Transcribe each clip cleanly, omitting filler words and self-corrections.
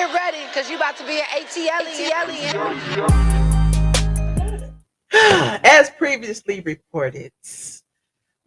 get ready, because you about to be an ATLien. As previously reported,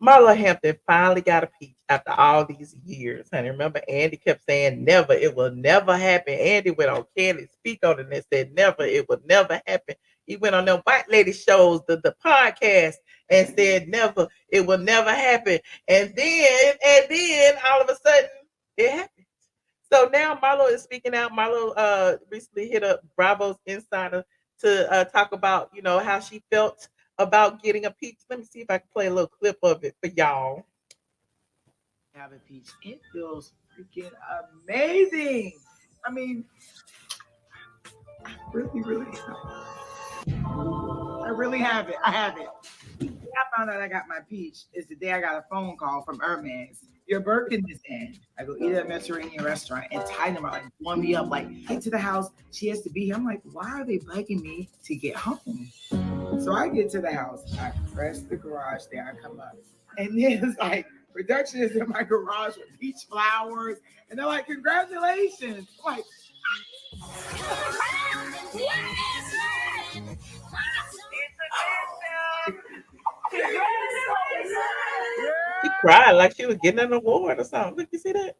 Marlo Hampton finally got a peach after all these years. And remember, Andy kept saying never, it will never happen. Andy went on Candy Speak on it and said never, it will never happen. He went on them white lady shows, the podcast, and said never, it will never happen. And then all of a sudden it happened. So now Marlo is speaking out. Marlo recently hit up Bravo's Insider to talk about, how she felt about getting a peach. Let me see if I can play a little clip of it for y'all. Have a peach. It feels freaking amazing. I mean, I really have it. I have it. I found out I got my peach is the day I got a phone call from Hermes. Your Birkin is in. I go eat at a Mediterranean restaurant and tie them out, like blowing me up, like get to the house. She has to be here. I'm like, why are they bugging me to get home? So I get to the house, I press the garage there, I come up, and there's like production is in my garage with peach flowers, and they're like, congratulations. I'm like, She cried like she was getting an award or something. Look, you see that?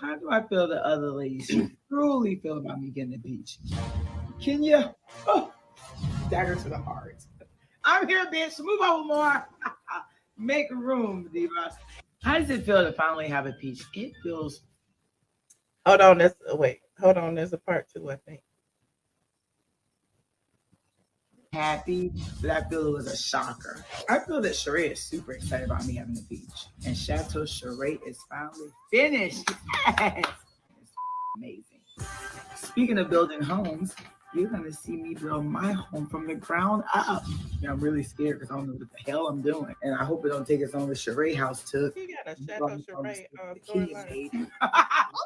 How do I feel the other ladies truly feel about me getting a peach? Can you? Oh, dagger to the heart. I'm here, bitch. Move over more. Make room, diva. How does it feel to finally have a peach? It feels. Hold on. There's a part 2, I think. Happy, but I feel it was a shocker. I feel that Sheree is super excited about me having a peach. And Chateau Sheree is finally finished. Yes. It's amazing. Speaking of building homes, you're going to see me build my home from the ground up. Yeah, I'm really scared because I don't know what the hell I'm doing. And I hope it don't take as long as Sheree house took. You got a Chateau Sheree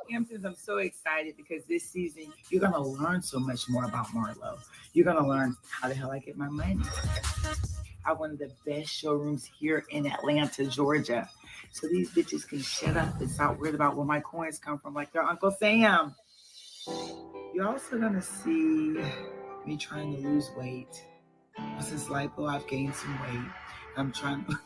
Hamptons, I'm so excited because this season you're going to learn so much more about Marlo. You're going to learn how the hell I get my money. I have one of the best showrooms here in Atlanta, Georgia. So these bitches can shut up and stop worried about where my coins come from like their Uncle Sam. You're also going to see me trying to lose weight. Since lipo, I've gained some weight. I'm trying to...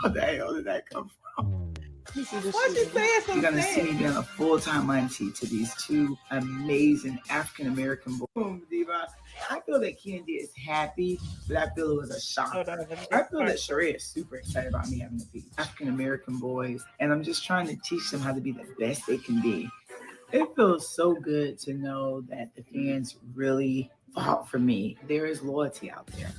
How the hell did that come from? You're going to see me being a full-time auntie to these 2 amazing African-American boys. Boom, diva. I feel that Candy is happy, but I feel it was a shock. I feel that Sheree is super excited about me having these African-American boys, and I'm just trying to teach them how to be the best they can be. It feels so good to know that the fans really fought for me. There is loyalty out there.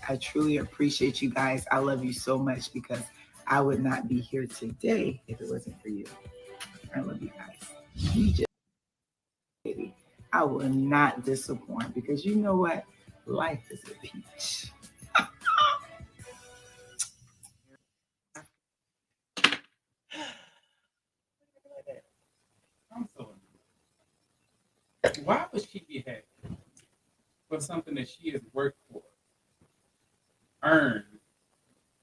I truly appreciate you guys. I love you so much because I would not be here today if it wasn't for you. I love you guys. You just, baby, I will not disappoint because you know what? Life is a peach. Why would she be happy for something that she has worked for, earned,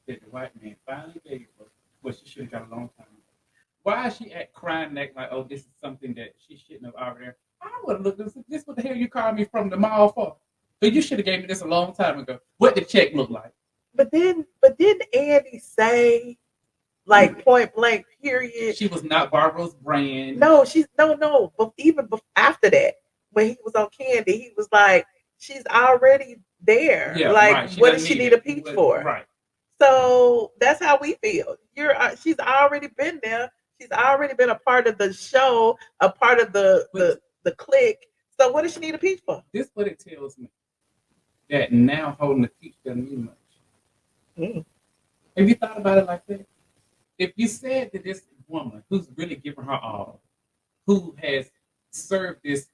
that the white man finally gave her what she should have got a long time ago? Why is she crying like, oh, this is something that she shouldn't have already? I would have looked at this. What the hell you called me from the mall for? So you should have gave me this a long time ago. What did the check look like? But didn't Andy say, like, point blank, period? She was not Barbara's brand. No, no. But even after that, when he was on Candy, he was like, she's already there. Yeah, like, right. What does she need a peach for? Right. So that's how we feel. She's already been there. She's already been a part of the show, a part of the clique. So what does she need a peach for? This is what it tells me. That now holding the peach doesn't mean much. Mm. Have you thought about it like that? If you said that this woman who's really given her all, who has served this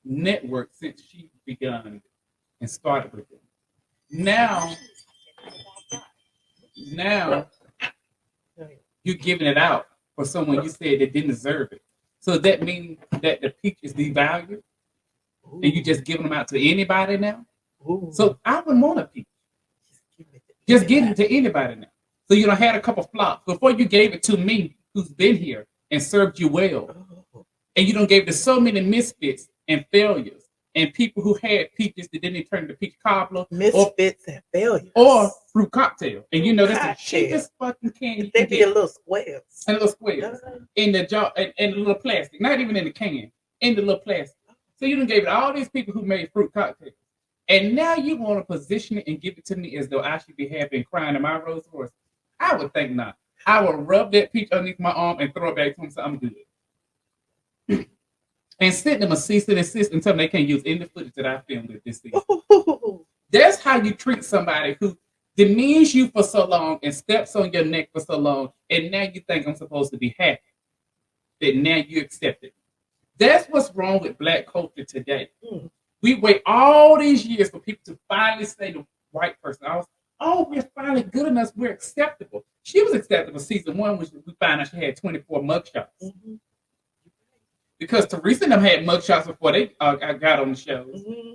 network since she begun and started with them, now you're giving it out for someone you said that didn't deserve it. So does that mean that the peach is devalued? Ooh. And you just giving them out to anybody now? Ooh. So I wouldn't want a peach. Just give it to anybody now. So had a couple flops before you gave it to me, who's been here and served you well. And you don't gave to so many misfits and failures and people who had peaches that didn't turn into peach cobbler. Misfits and failures. Or fruit cocktail. And you know that's Cocktail. the cheapest fucking candy. They be a little squares. And little squares. In the jar and the little plastic. Not even in the can. In the little plastic. So you done gave it to all these people who made fruit cocktails. And now you want to position it and give it to me as though I should be happy and crying in my Rolls Royce. I would think not. I would rub that peach underneath my arm and throw it back to him so I'm good. And send them a cease and desist and tell them they can't use any footage that I filmed with this season. That's how you treat somebody who demeans you for so long and steps on your neck for so long, and now you think I'm supposed to be happy. That now you accept it. That's what's wrong with Black culture today. We wait all these years for people to finally say the white person, oh, we're finally good enough, we're acceptable. She was acceptable season 1, which we found out she had 24 mugshots. Mm-hmm. Because Teresa and them had mugshots before they got on the show. Mm-hmm.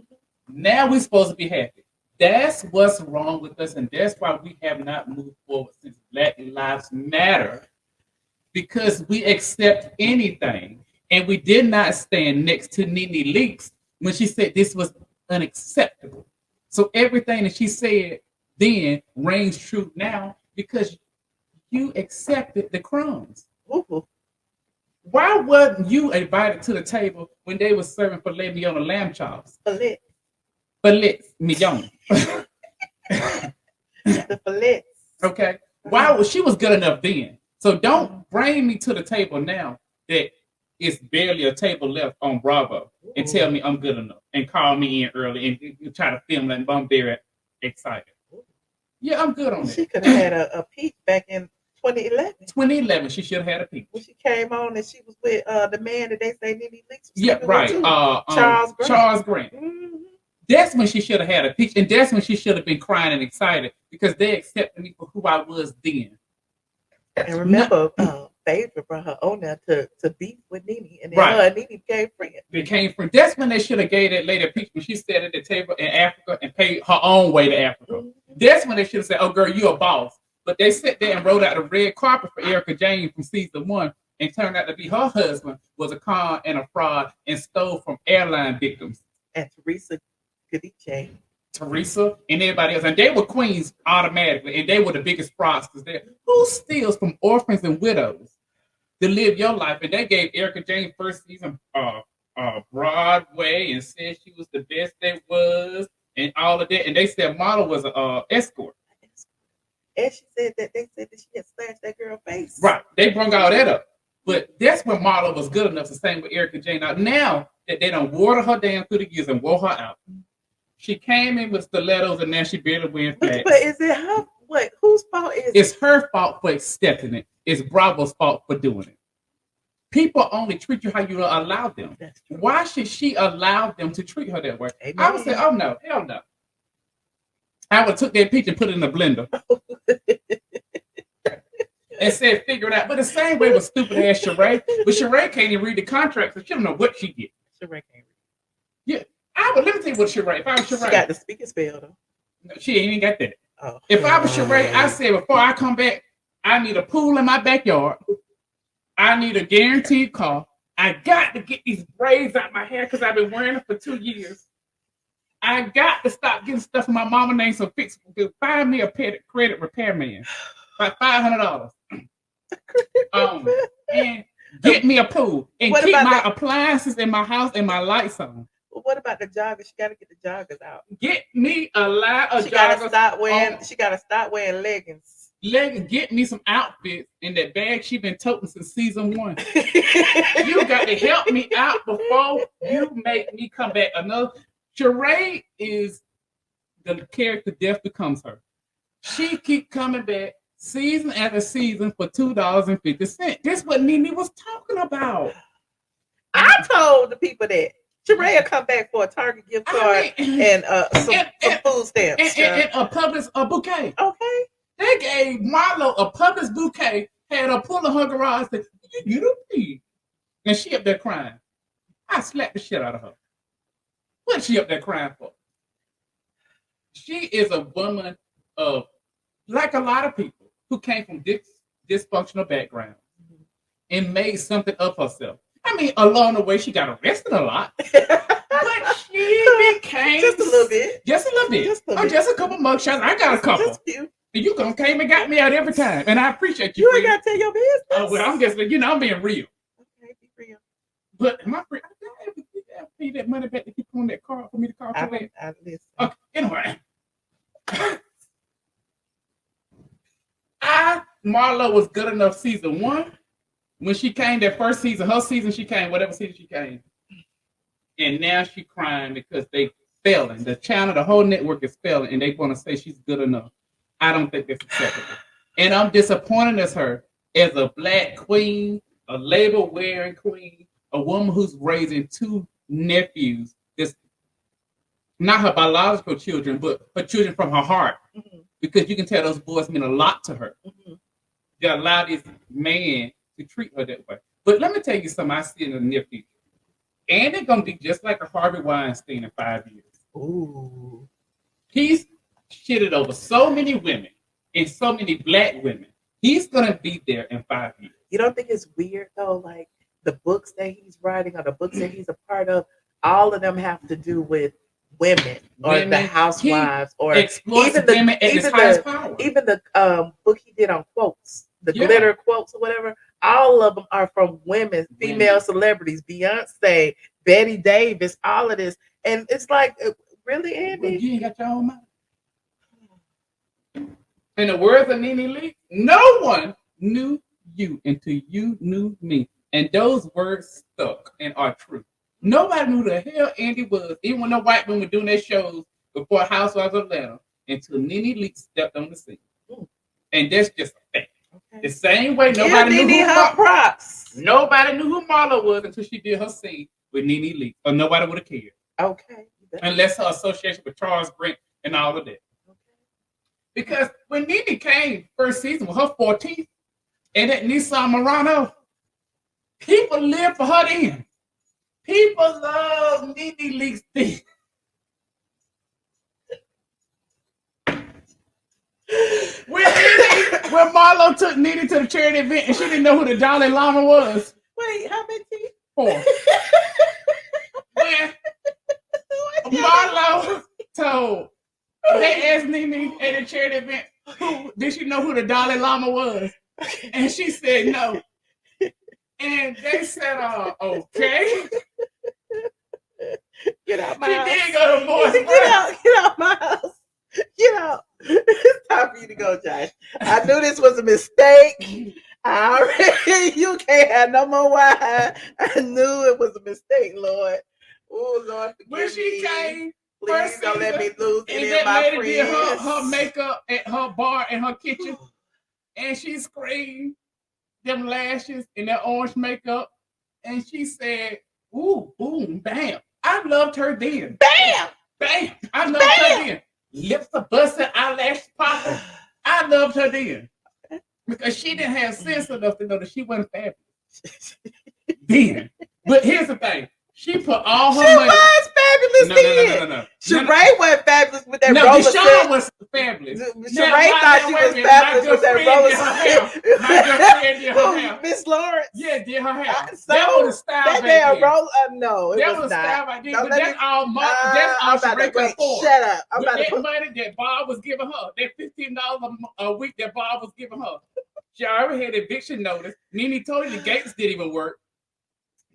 Now we're supposed to be happy. That's what's wrong with us, and that's why we have not moved forward since Black Lives Matter. Because we accept anything, and we did not stand next to Nene Leakes when she said this was unacceptable. So everything that she said then rings true now because you accepted the crumbs. Ooh. Why wasn't you invited to the table when they were serving filet mignon and lamb chops? Filet mignon. The filet. Okay. Why was she was good enough then? So don't bring me to the table now that it's barely a table left on Bravo and tell me I'm good enough and call me in early and you try to film like I'm very excited. Yeah, I'm good on that. She could have had a peek back in 2011. 2011, she should have had a peek. When she came on and she was with the man that they say Nene Leakes. Yeah, right. Charles Grant. Mm-hmm. That's when she should have had a peek, and that's when she should have been crying and excited because they accepted me for who I was then. And remember, Phaedra brought her on there to beef with Nene, and then her and Nene became friends. Became friends. That's when they should have gave that lady a peach when she sat at the table in Africa and paid her own way to Africa. Mm-hmm. That's when they should have said, "Oh, girl, you a boss." But they sat there and wrote out the red carpet for Erica Jane from season 1, and turned out to be her husband was a con and a fraud and stole from airline victims. And Teresa and everybody else, and they were queens automatically, and they were the biggest fraudsters there. Who steals from orphans and widows to live your life? And they gave Erica Jane first season Broadway and said she was the best there was, and all of that. And they said Marlo was an escort. And she said that they said that she had slashed that girl's face. Right, they brought all that up. But that's when Marlo was good enough to sing with Erica Jane. Now that they done water her down through the years and wore her out. She came in with stilettos and now she barely wearing flats. But is it her? What? Whose fault is it? It's her fault for accepting it. It's Bravo's fault for doing it. People only treat you how you allow them. Why should she allow them to treat her that way? Amen. I would say, oh no, hell no. I would have took that peach and put it in the blender. And said, figure it out. But the same way with stupid ass Sheree. But Sheree can't even read the contract, so she don't know what she get. Sheree can't read. Yeah. Let me tell you what Sheree. If I was Sheree. She got the speaking spell, though. No, she ain't even got that. Oh. If I was Sheree, I said, before I come back, I need a pool in my backyard. I need a guaranteed car. I got to get these braids out my hair because I've been wearing them for 2 years. I got to stop getting stuff in my mama name, so find me a credit repairman. Like $500. And get me a pool and keep my appliances in my house and my lights on. Well, what about the joggers? She got to get the joggers out. Get me a lot of joggers. She got to stop wearing leggings. Get me some outfits in that bag she been toting since season 1. You got to help me out before you make me come back. Another Sheree is the character death becomes her. She keep coming back season after season for $2.50. This is what Nene was talking about. I told the people that Sheree will come back for a Target gift card and some food stamps. And a bouquet. Okay. They gave Marlo a Publix bouquet, had her pull in her garage, said, you don't need. And she up there crying. I slapped the shit out of her. What's she up there crying for? She is a woman of, like a lot of people, who came from dysfunctional backgrounds and made something of herself. I mean, along the way, she got arrested a lot. But she became just a little bit. Just a little bit. Just a couple mugshots. I got a couple. That's cute. And you came and got me out every time. And I appreciate you. You ain't got to tell your business. Oh, well, I'm just, I'm being real. Okay, be real. But my friend, I pay that money back to keep on that car for me to call I listen. Okay, anyway. Marlo was good enough season 1. When she came that first season, her season she came, whatever season she came. And now she crying because they failing. The channel, the whole network is failing, and they want to say she's good enough. I don't think that's acceptable. And I'm disappointed as her as a black queen, a label-wearing queen, a woman who's raising 2 nephews. That's not her biological children, but her children from her heart. Mm-hmm. Because you can tell those boys mean a lot to her. Mm-hmm. They allow this man to treat her that way. But let me tell you something I see in the near future. And they're going to be just like a Harvey Weinstein in 5 years. Ooh. He's shitted over so many women and so many black women. He's going to be there in 5 years. You don't think it's weird, though? Like, the books that he's writing or the books that he's a part of, all of them have to do with women or the housewives or even the book he did on quotes, the glitter quotes or whatever. All of them are from women, female celebrities, Beyonce, Betty Davis, all of this. And it's like, really, Andy? Well, you ain't got your own mind. In the words of Nene Lee, no one knew you until you knew me. And those words stuck and are true. Nobody knew who the hell Andy was, even when the white women were doing their shows before Housewives of Atlanta, until Nene Lee stepped on the scene. And that's just a fact. Okay. The same way nobody knew who Marlo was until she did her scene with Nene Lee, or nobody would have cared. Okay. Unless her association with Charles Brent and all of that. Okay. Because when Nene came first season with her 14th and that Nissan Murano, people lived for her then. People love Nene Lee's thing. When Marlo took Nene to the charity event and she didn't know who the Dalai Lama was. Wait, how many? 4. When Marlo told, they asked Nene at the charity event, did she know who the Dalai Lama was? And she said no. And they said, okay. Get out my house. She did go to Morris. Get out my house. Get out. It's time for you to go, Josh. I knew this was a mistake. You can't have no more wine. I knew it was a mistake, Lord. Oh, Lord, forgive when she me. came, Please don't let me lose any of that my lady friends. did her makeup at her bar in her kitchen, and she screamed them lashes and that orange makeup, and she said, ooh, boom, bam. I loved her then. Bam! Bam! I loved her then. Lips are busting, eyelashes popping. I loved her then. Because she didn't have sense enough to know that she wasn't fabulous. Then. But here's the thing. She put all her money. She was fabulous then. No. Sheree wasn't fabulous with that roller set. Deshaun was fabulous. Sheree thought she was fabulous with that roller set. My girlfriend did her hair. Miss Lawrence. Yeah, did her hair. That was the style that back then. No, it that was not. Style back then. But that's all money. That's all Sheree could afford. Shut up. With that money that Bob was giving her, that $15 a week that Bob was giving her. She already had eviction notice. Nene told you the gates didn't even work.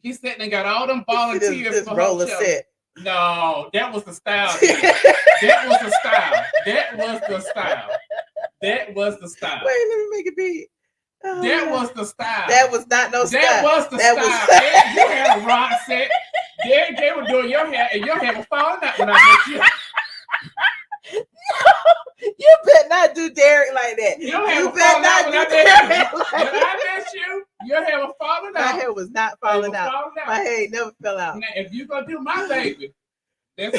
He sat and got all them volunteers for her show. Set. No, that was the style. That was the style. That was the style. That was the style. Wait, let me make it big. Oh, that was the style. That was not no style. That was the style. You had a rock set. They were doing your hair, and your hair was falling out when I met you. No, you better not do Derek like that. Your hair was falling out when I met you. When I met you, your hair was falling out. My hair was not falling out. My hair never fell out. Now, if you gonna do my baby, that's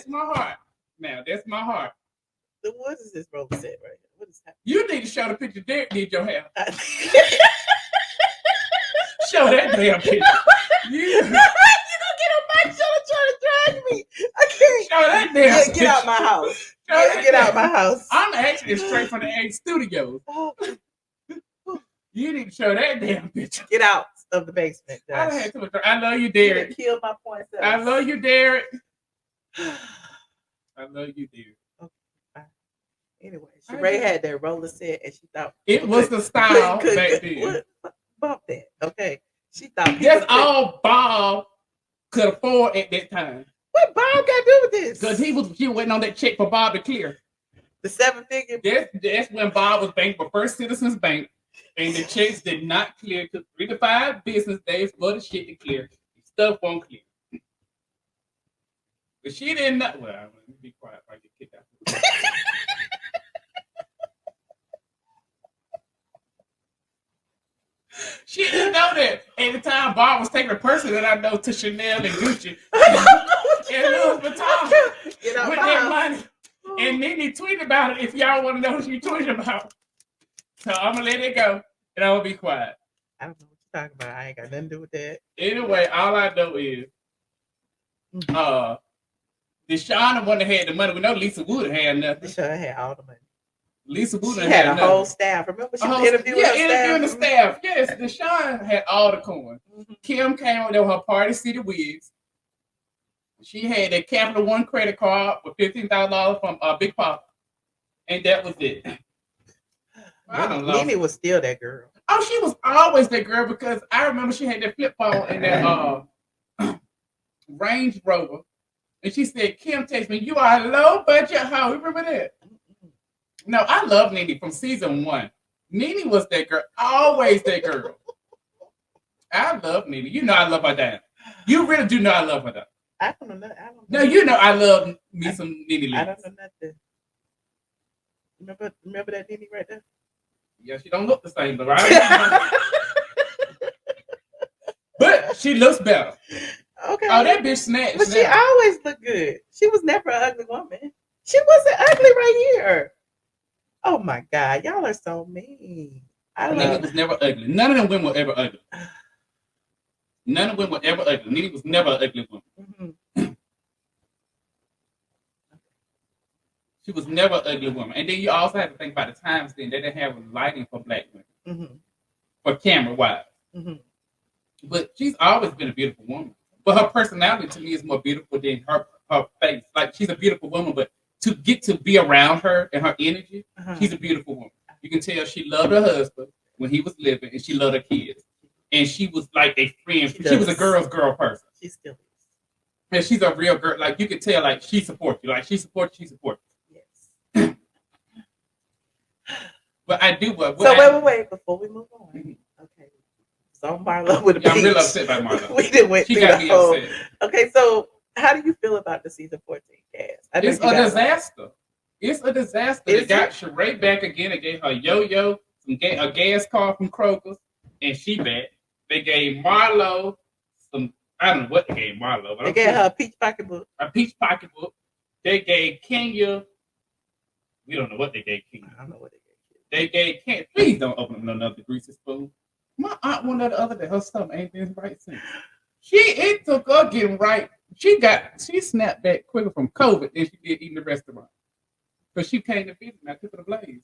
my heart. Now, that's my heart. So what is this roller set right here? What is happening? You need to show the picture Derek did your hair. Show that damn picture. You gonna get on my shoulder trying to drag me. I can't. Show that damn picture. Get out my house. Get out my house. I'm actually straight from the A Studios. You need to show that damn picture. Get out. of the basement. I done Josh. had too much. I love you, You done Derek. killed my point. I love you, Derek. I love you, Derek. Okay. Anyway, Sheree had that roller set, and she thought It was the style back then. Bump that, okay? She thought That's all Bob could afford at that time. What Bob got to do with this? Because he was waiting on that check for Bob to clear. The 7-figure. That's when Bob was banking for First Citizens Bank, and the checks did not clear. It took 3 to 5 business days for the shit to clear. Stuff won't clear. But she didn't know. Well, let me be quiet if I get kicked out. She didn't know that at the time Bob was taking a person that I know to Chanel and Gucci and Louis Vuitton with that money. And Nene tweeted about it if y'all want to know what she tweeted about. So I'm going to let it go and I'm going to be quiet. I don't know what you're talking about. I ain't got nothing to do with that. Anyway, all I know is Deshauna one that had the money. We know Lisa Wood had nothing. Deshauna had all the money. Lisa Wood had a whole staff. Remember she was interviewing her interviewing the staff. Yes, Deshauna had all the coin. Mm-hmm. Kim came with her Party City wigs. She had a Capital One credit card with $15,000 from Big Papa. And that was it. I don't know. Nene was still that girl. Oh, she was always that girl because I remember she had that flip phone and that Range Rover. And she said, Kim texted me, you are a low budget hoe. Remember that? No, I love Nene from season 1. Nene was that girl. Always that girl. I love Nene. You know I love her down. You really do know I love her down. I don't know. No, you know I love me some Nene. I don't know nothing. Remember that Nene right there? Yeah, she don't look the same, but right? But she looks better. Okay. Oh, that bitch snatched. But she always looked good. She was never an ugly woman. She wasn't ugly right here. Oh my God, y'all are so mean. Nene was never ugly. None of them women were ever ugly. None of them were ever ugly. Nene was never an ugly woman. Mm-hmm. She was never an ugly woman. And then you also have to think about the times then. They didn't have lighting for black women. Mm-hmm. For camera wise. Mm-hmm. But she's always been a beautiful woman. But her personality to me is more beautiful than her face. Like she's a beautiful woman, but to get to be around her and her energy, she's a beautiful woman. You can tell she loved her husband when he was living, and she loved her kids. And she was like a friend. She was a girl's girl person. She still is. And she's a real girl. Like you can tell, like she supports you. Like she supports you. Yes. But I do. So wait. Before we move on, okay. So Marlo with a I'm real upset by Marlo. We didn't went she got me upset. Okay, so how do you feel about the season 14 cast? It's a disaster. It's a disaster. They got Sheree back again. They gave her Yo-Yo, a gas car from Kroger's, and she back. They gave Marlo some, I don't know what they gave Marlo. But they gave her a peach pocketbook. A peach pocketbook. They gave Kenya, we don't know what they gave Kenya. I don't know what they gave Kenya. They gave Kenya, please don't open up another greasy spoon. My aunt wanted the other day, her stomach ain't been right since. It took her getting right. She snapped back quicker from COVID than she did eating the restaurant. But she came to visit and I took her to Blaze.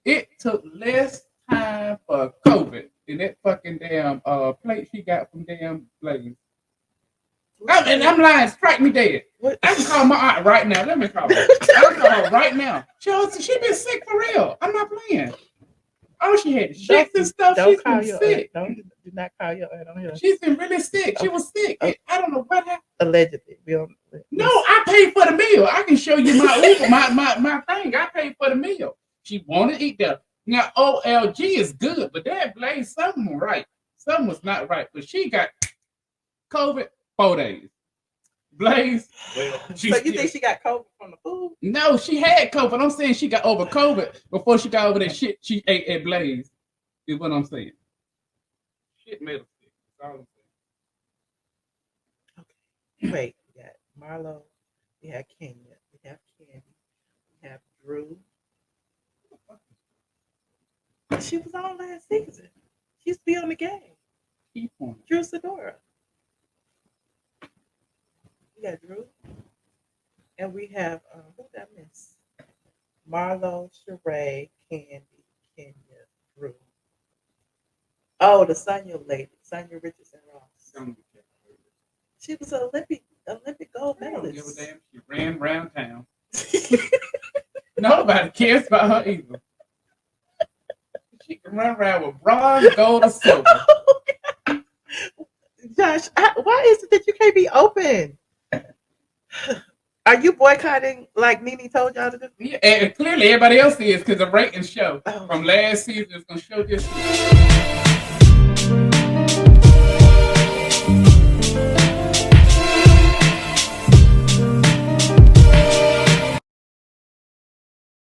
It took less time for COVID than that fucking damn plate she got from damn Blaze. And I'm lying, strike me dead. What? I can call my aunt right now. Let me call her. I can call her right now. She been sick for real. I'm not playing. Oh, she had shits and stuff. She's been sick. Do not call your aunt on here. She's been really sick. Okay. She was sick. Okay. I don't know what happened. Allegedly. No, I paid for the meal. I can show you my Uber, my thing. I paid for the meal. She wanted to eat that. Now, OLG is good, but that Blaze, something right. Something was not right. But she got COVID 4 days. Blaze. Well, so you think she got COVID from the food? No, she had COVID. I'm saying she got over COVID before she got over that shit she ate at Blaze. Is what I'm saying. Shit made her sick. That's all I'm saying. Okay. Wait, we got Marlo, we have Kenya, we have Candy, we have Drew. She was on last season. She used to be on the game. Drew Sidora. We got Drew. And we have, who did I miss? Marlo, Sheree, Candy, Kenya, Drew. Oh, the Sonya lady, Sonya Richardson Ross. Don't give She was an Olympic gold a medalist. damn. She ran around town. Nobody cares about her either. She can run around with bronze, gold, or silver. Josh, why is it that you can't be open? Are you boycotting like Nene told y'all to do? Yeah, and clearly everybody else is because the ratings show Oh. from last season is going to show this season.